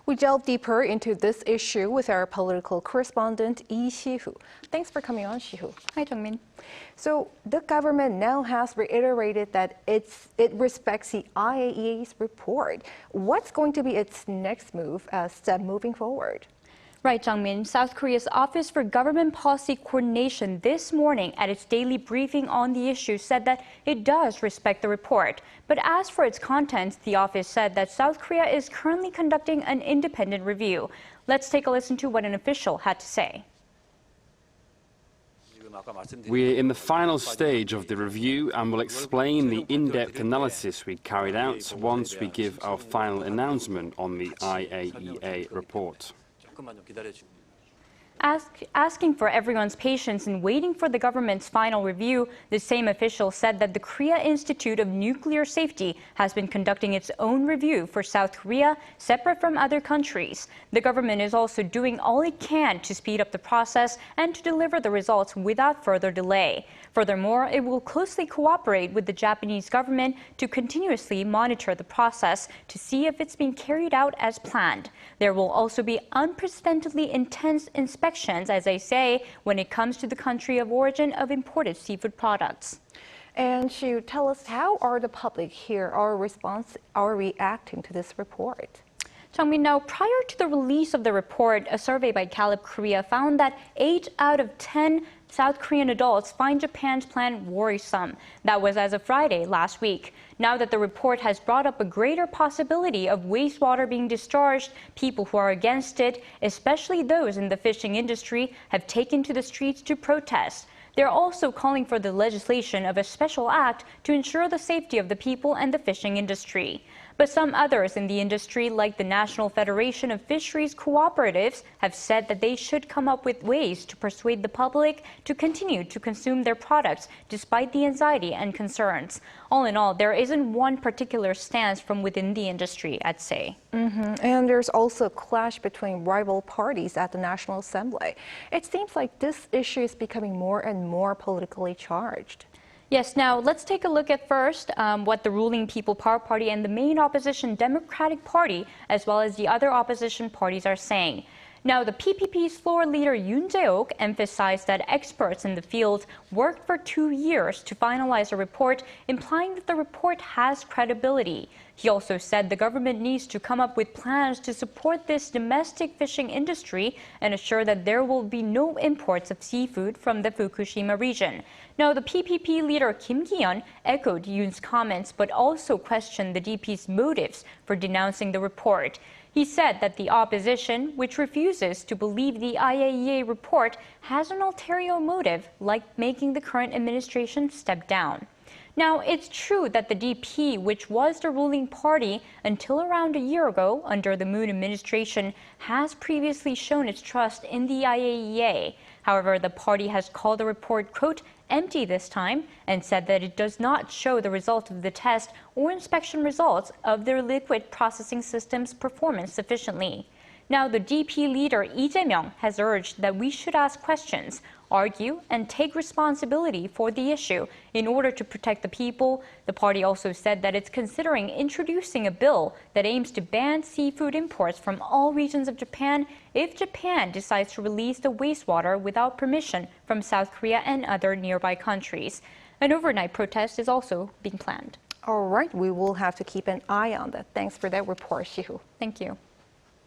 We delve deeper into this issue with our political correspondent, Lee Shi-hoo. Thanks for coming on, Shi-hoo. Hi, Jung-min. So the government now has reiterated that it respects the IAEA's report. What's going to be its next step moving forward? Right, Jung-min. South Korea's Office for Government Policy Coordination this morning at its daily briefing on the issue said that it does respect the report. But as for its contents, the office said that South Korea is currently conducting an independent review. Let's take a listen to what an official had to say. We're in the final stage of the review and will explain the in-depth analysis we carried out once we give our final announcement on the IAEA report. Asking for everyone's patience in waiting for the government's final review, the same official said that the Korea Institute of Nuclear Safety has been conducting its own review for South Korea, separate from other countries. The government is also doing all it can to speed up the process and to deliver the results without further delay. Furthermore, it will closely cooperate with the Japanese government to continuously monitor the process to see if it's being carried out as planned. There will also be unprecedentedly intense inspections, as I say, when it comes to the country of origin of imported seafood products. And Shi, tell us, how are the public here, are reacting to this report? Jung-min, now, prior to the release of the report, a survey by Gallup Korea found that 8 out of 10 South Korean adults find Japan's plan worrisome. That was as of Friday last week. Now that the report has brought up a greater possibility of wastewater being discharged, people who are against it, especially those in the fishing industry, have taken to the streets to protest. They're also calling for the legislation of a special act to ensure the safety of the people and the fishing industry. But some others in the industry, like the National Federation of Fisheries Cooperatives, have said that they should come up with ways to persuade the public to continue to consume their products despite the anxiety and concerns. All in all, there isn't one particular stance from within the industry, I'd say. And there's also a clash between rival parties at the National Assembly. It seems like this issue is becoming more and more politically charged. Yes, now let's take a look at first what the ruling People Power Party and the main opposition Democratic Party, as well as the other opposition parties, are saying. Now, the PPP's floor leader Yoon Jae-ok emphasized that experts in the field worked for 2 years to finalize a report, implying that the report has credibility. He also said the government needs to come up with plans to support this domestic fishing industry and assure that there will be no imports of seafood from the Fukushima region. Now, the PPP leader Kim Ki-yeon echoed Yoon's comments but also questioned the DP's motives for denouncing the report. He said that the opposition, which refuses to believe the IAEA report, has an ulterior motive, like making the current administration step down. Now, it's true that the DP, which was the ruling party until around a year ago under the Moon administration, has previously shown its trust in the IAEA. However, the party has called the report, quote, empty this time, and said that it does not show the result of the test or inspection results of their liquid processing system's performance sufficiently. Now, the DP leader Lee Jae-myung has urged that we should ask questions, argue, and take responsibility for the issue in order to protect the people. The party also said that it's considering introducing a bill that aims to ban seafood imports from all regions of Japan if Japan decides to release the wastewater without permission from South Korea and other nearby countries. An overnight protest is also being planned. All right, we will have to keep an eye on that. Thanks for that report, Shi-hoo. Thank you.